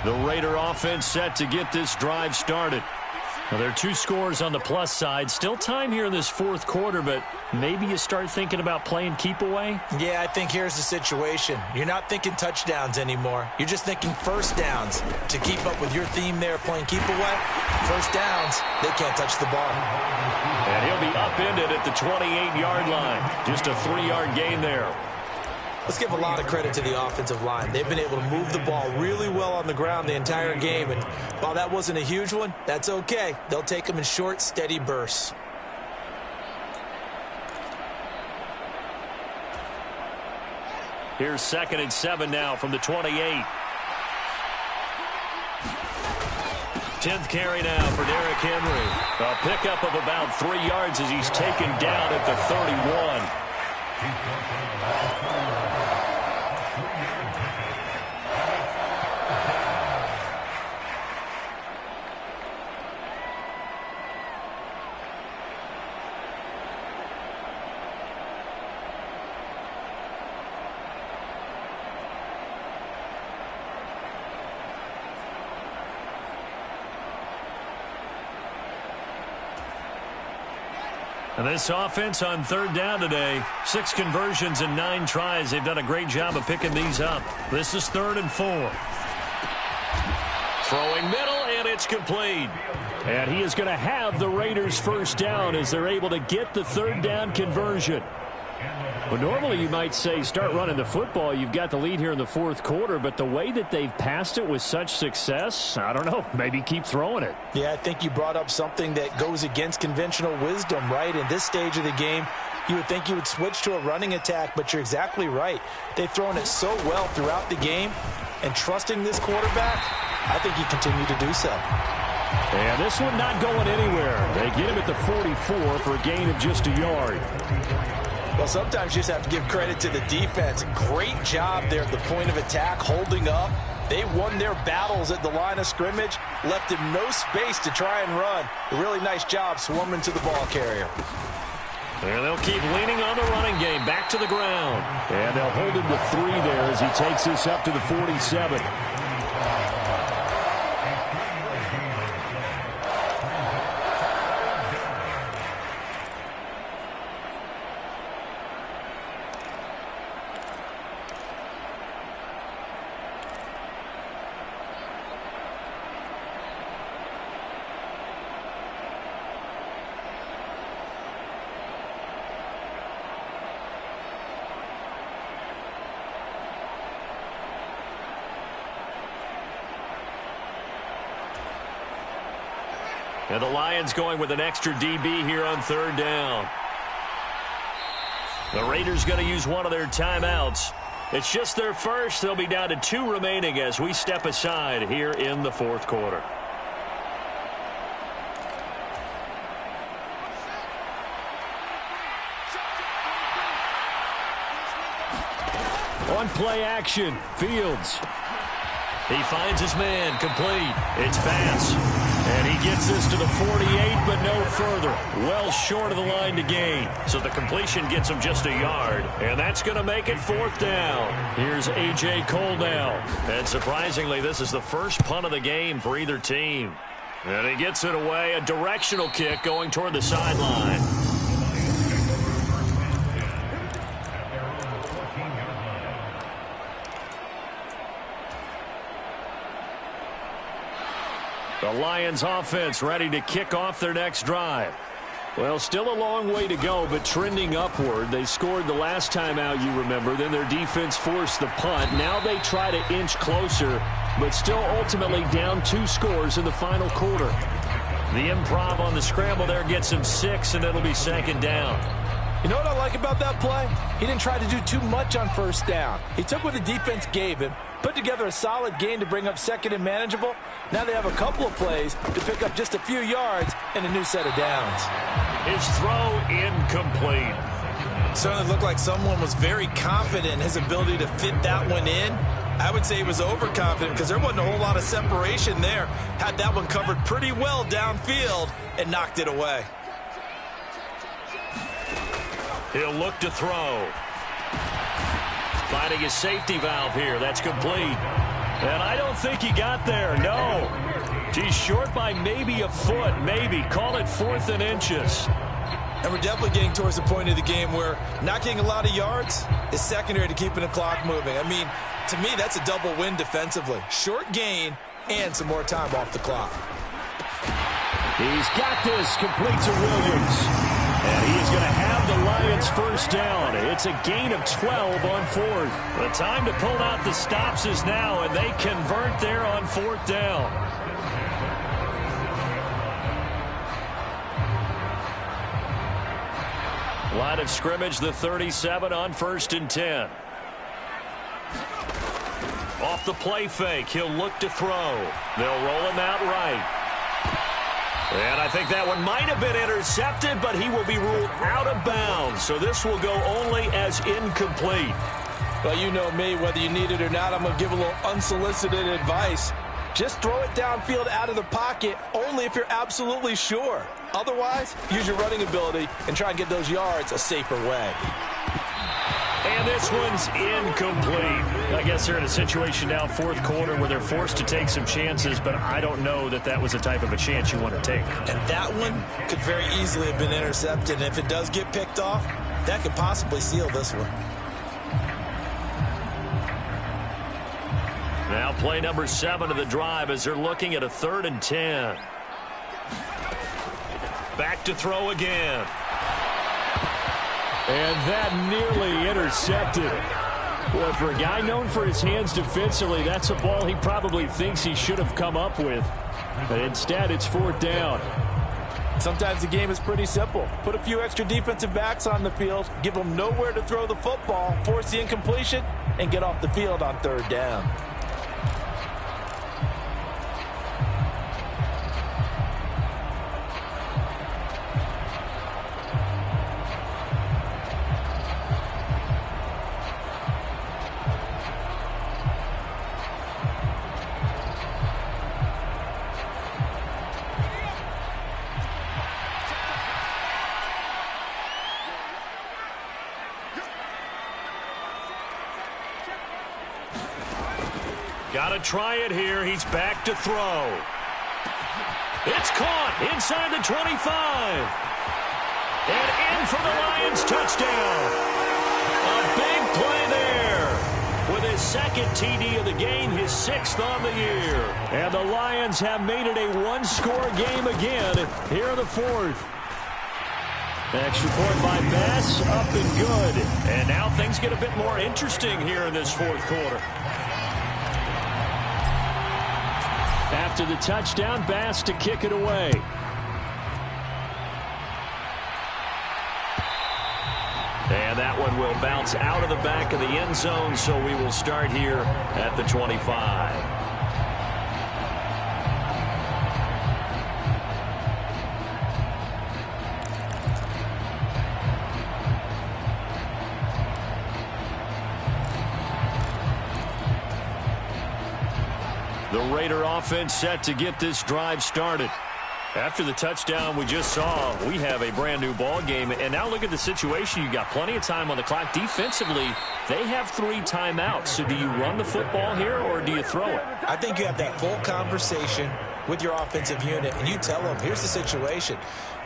The Raider offense set to get this drive started. Well, there are two scores on the plus side. Still time here in this fourth quarter, but maybe you start thinking about playing keep away? Yeah, I think here's the situation. You're not thinking touchdowns anymore. You're just thinking first downs. To keep up with your theme there, playing keep away, first downs, they can't touch the ball. And he'll be upended at the 28-yard line. Just a 3-yard gain there. Let's give a lot of credit to the offensive line. They've been able to move the ball really well on the ground the entire game. And while that wasn't a huge one, that's okay. They'll take them in short, steady bursts. Here's 2nd and 7 now from the 28. 10th carry now for Derrick Henry. A pickup of about 3 yards as he's taken down at the 31. And this offense on 3rd down today, 6 conversions and 9 tries. They've done a great job of picking these up. This is 3rd and 4. Throwing middle, and it's complete. And he is going to have the Raiders first down as they're able to get the third down conversion. Well, normally you might say start running the football. You've got the lead here in the fourth quarter, but the way that they've passed it with such success, I don't know, maybe keep throwing it. Yeah, I think you brought up something that goes against conventional wisdom, right? In this stage of the game, you would think you would switch to a running attack, but you're exactly right. They've thrown it so well throughout the game, and trusting this quarterback, I think he continued to do so. And this one not going anywhere. They get him at the 44 for a gain of just a yard. Well, sometimes you just have to give credit to the defense. Great job there at the point of attack, holding up. They won their battles at the line of scrimmage, left him no space to try and run. A really nice job swarming to the ball carrier. And they'll keep leaning on the running game back to the ground. And they'll hold him to 3 there as he takes this up to the 47. And the Lions going with an extra DB here on third down. The Raiders going to use one of their timeouts. It's just their first. They'll be down to 2 remaining as we step aside here in the fourth quarter. On play action, Fields. He finds his man, complete. It's pass. And he gets this to the 48, but no further. Well short of the line to gain. So the completion gets him just a yard. And that's going to make it fourth down. Here's A.J. Cole now. And surprisingly, this is the first punt of the game for either team. And he gets it away. A directional kick going toward the sideline. The Lions offense ready to kick off their next drive. Well, still a long way to go, but trending upward. They scored the last time out, you remember. Then their defense forced the punt. Now they try to inch closer, but still ultimately down 2 scores in the final quarter. The improv on the scramble there gets him 6, and it'll be second down. You know what I like about that play? He didn't try to do too much on first down. He took what the defense gave him, put together a solid gain to bring up second and manageable. Now they have a couple of plays to pick up just a few yards and a new set of downs. His throw incomplete. Certainly looked like someone was very confident in his ability to fit that one in. I would say he was overconfident because there wasn't a whole lot of separation there. Had that one covered pretty well downfield and knocked it away. He'll look to throw. Finding his safety valve here. That's complete. And I don't think he got there. No. He's short by maybe a foot. Maybe. Call it 4th and inches. And we're definitely getting towards the point of the game where not getting a lot of yards is secondary to keeping the clock moving. I mean, to me, that's a double win defensively. Short gain and some more time off the clock. He's got this. Complete to Williams. And he is going to have the Lions first down. It's a gain of 12 on 4th. The time to pull out the stops is now, and they convert there on 4th down. Line of scrimmage, the 37 on 1st and 10. Off the play fake, he'll look to throw. They'll roll him out right. And I think that one might have been intercepted, but he will be ruled out of bounds. So this will go only as incomplete. Well, you know me, whether you need it or not, I'm going to give a little unsolicited advice. Just throw it downfield out of the pocket only if you're absolutely sure. Otherwise, use your running ability and try and get those yards a safer way. And this one's incomplete. I guess they're in a situation now, 4th quarter, where they're forced to take some chances, but I don't know that that was the type of a chance you want to take. And that one could very easily have been intercepted. And if it does get picked off, that could possibly seal this one. Now play number 7 of the drive as they're looking at a 3rd and 10. back to throw again. And that nearly intercepted. Well, for a guy known for his hands defensively, that's a ball he probably thinks he should have come up with. But instead, it's 4th down. Sometimes the game is pretty simple. Put a few extra defensive backs on the field, give them nowhere to throw the football, force the incompletion, and get off the field on 3rd down. Got to try it here. He's back to throw. It's caught inside the 25. And in for the Lions touchdown. A big play there. With his 2nd TD of the game, his 6th on the year. And the Lions have made it a one-score game again here in the 4th. Extra point by Bass, up and good. And now things get a bit more interesting here in this 4th quarter. After the touchdown, Bass to kick it away. And that one will bounce out of the back of the end zone, so we will start here at the 25. The Raider offense set to get this drive started. After the touchdown we just saw, we have a brand new ball game. And now look at the situation. You got plenty of time on the clock. Defensively, they have 3 timeouts. So do you run the football here or do you throw it? I think you have that full conversation with your offensive unit, and you tell them, here's the situation.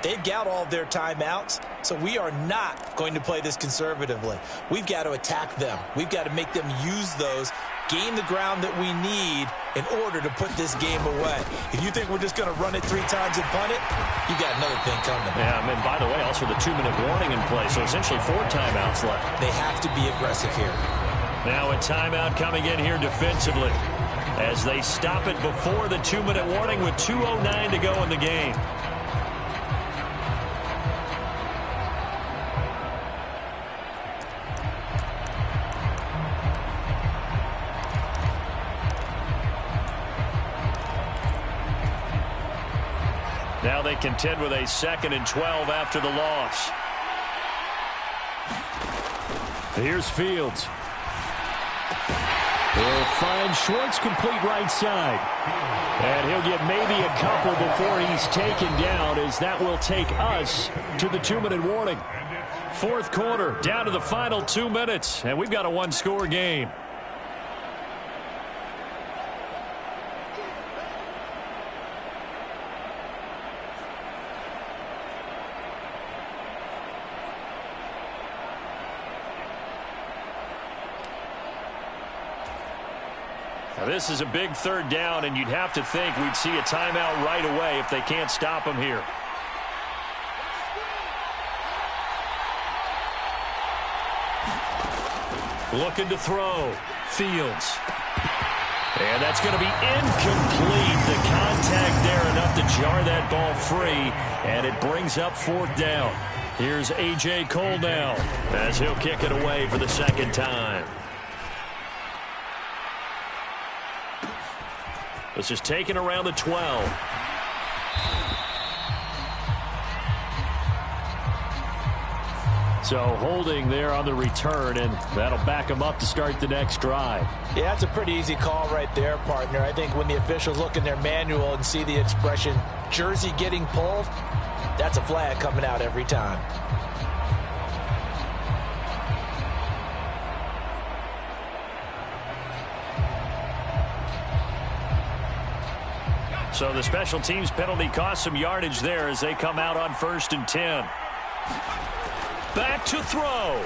They've got all their timeouts, so we are not going to play this conservatively. We've got to attack them. We've got to make them use those, gain the ground that we need in order to put this game away. If you think we're just going to run it 3 times and punt it, you got another thing coming. Yeah, I mean, by the way, also the 2-minute warning in play, so essentially 4 timeouts left. They have to be aggressive here. Now a timeout coming in here defensively as they stop it before the 2-minute warning with 2:09 to go in the game. Now they contend with a 2nd and 12 after the loss. Here's Fields. He'll find Schwartz complete right side. And he'll get maybe a couple before he's taken down, as that will take us to the 2-minute warning. 4th quarter, down to the final 2 minutes, and we've got a one-score game. Now this is a big 3rd down, and you'd have to think we'd see a timeout right away if they can't stop him here. Looking to throw. Fields. And that's going to be incomplete. The contact there enough to jar that ball free, and it brings up 4th down. Here's A.J. Cole now as he'll kick it away for the 2nd time. This is taken around the 12. So holding there on the return, and that'll back them up to start the next drive. Yeah, that's a pretty easy call right there, partner. I think when the officials look in their manual and see the expression jersey getting pulled, that's a flag coming out every time. So the special teams penalty cost some yardage there as they come out on 1st and 10. Back to throw.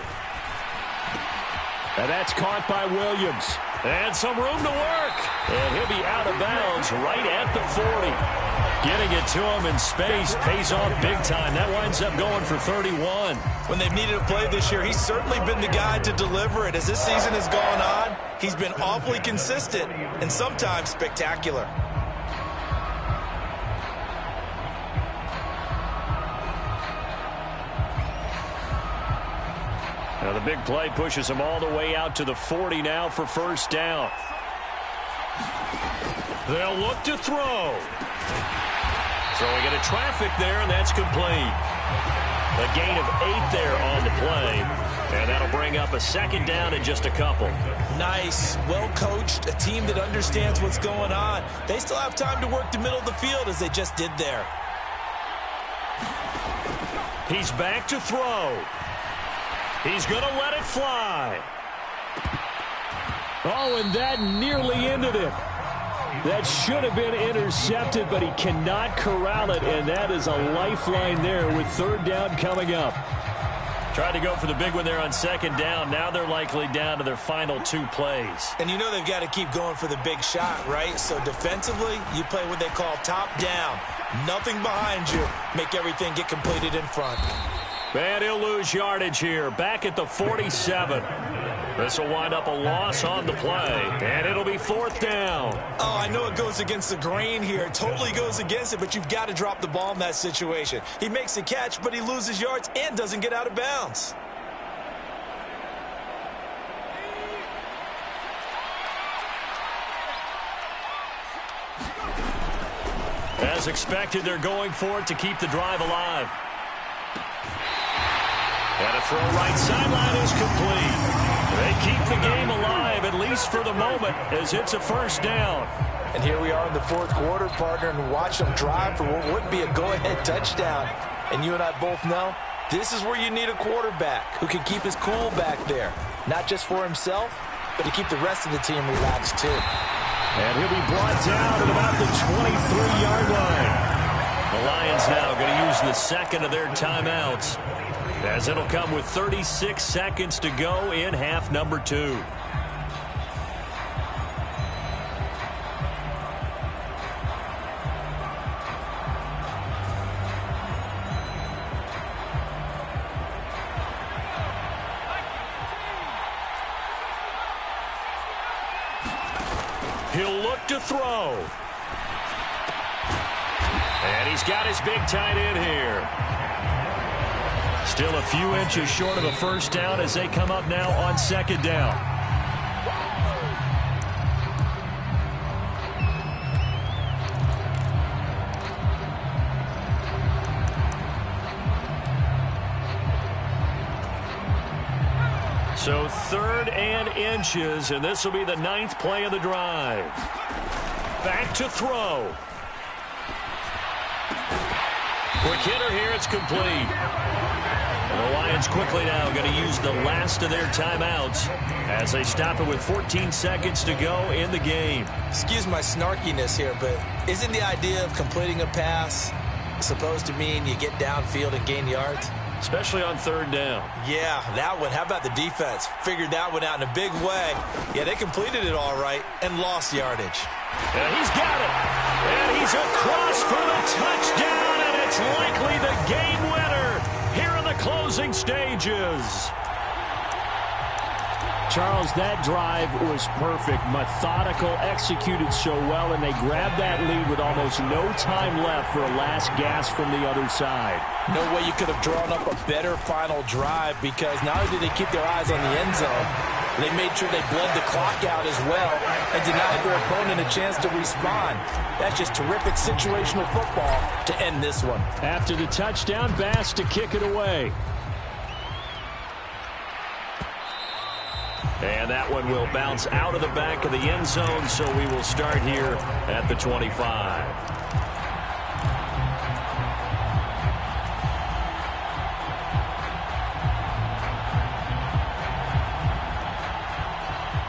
And that's caught by Williams. And some room to work. And he'll be out of bounds right at the 40. Getting it to him in space pays off big time. That winds up going for 31. When they've needed a play this year, he's certainly been the guy to deliver it. As this season has gone on, he's been awfully consistent and sometimes spectacular. Now the big play pushes him all the way out to the 40 now for first down. They'll look to throw. Throwing into traffic there, and that's complete. A gain of 8 there on the play, and that'll bring up a second down in just a couple. Nice, well-coached, a team that understands what's going on. They still have time to work the middle of the field as they just did there. He's back to throw. He's going to let it fly. Oh, and that nearly ended it. That should have been intercepted, but he cannot corral it, and that is a lifeline there with third down coming up. Tried to go for the big one there on second down. Now they're likely down to their final 2 plays. And you know they've got to keep going for the big shot, right? So defensively, you play what they call top down. Nothing behind you. Make everything get completed in front. And he'll lose yardage here. Back at the 47. This will wind up a loss on the play, and it'll be fourth down. Oh, I know it goes against the grain here. It totally goes against it, but you've got to drop the ball in that situation. He makes a catch, but he loses yards and doesn't get out of bounds. As expected, they're going for it to keep the drive alive. And a throw right sideline is complete. They keep the game alive, at least for the moment, as it's a first down. And here we are in the fourth quarter, partner, and watch them drive for what would be a go-ahead touchdown. And you and I both know this is where you need a quarterback who can keep his cool back there, not just for himself, but to keep the rest of the team relaxed too. And he'll be brought down at about the 23-yard line. The Lions now going to use the second of their timeouts, as it'll come with 36 seconds to go in half number 2. He'll look to throw. And he's got his big tight end here. Still a few inches short of a first down as they come up now on second down. So third and inches, and this will be the 9th play of the drive. Back to throw. Quick hitter here, it's complete. And the Lions quickly now going to use the last of their timeouts as they stop it with 14 seconds to go in the game. Excuse my snarkiness here, but isn't the idea of completing a pass supposed to mean you get downfield and gain yards? Especially on third down. Yeah, that one. How about the defense? Figured that one out in a big way. Yeah, they completed it all right and lost yardage. And he's got it. And he's across for the touchdown, and it's likely the game winner here in the closing stages. Charles, that drive was perfect, methodical, executed so well, and they grabbed that lead with almost no time left for a last gasp from the other side. No way you could have drawn up a better final drive, because not only did they keep their eyes on the end zone, they made sure they bled the clock out as well and denied their opponent a chance to respond. That's just terrific situational football to end this one. After the touchdown, Bass to kick it away. And that one will bounce out of the back of the end zone, so we will start here at the 25.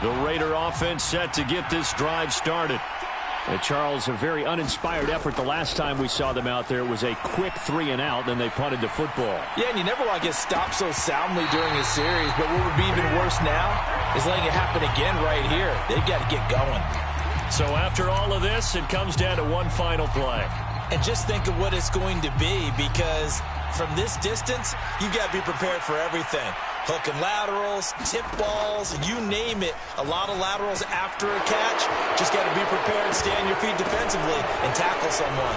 The Raider offense set to get this drive started. Charles, a very uninspired effort the last time we saw them out there. It was a quick 3-and-out, then they punted the football. Yeah, and you never want to get stopped so soundly during a series, but what would be even worse now is letting it happen again right here. They've got to get going. So after all of this, it comes down to one final play. And just think of what it's going to be, because from this distance, you've got to be prepared for everything. Hook and laterals, tip balls, you name it. A lot of laterals after a catch. Just got to be prepared, stay on your feet defensively, and tackle someone.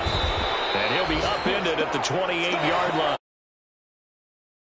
And he'll be upended at the 28-yard line.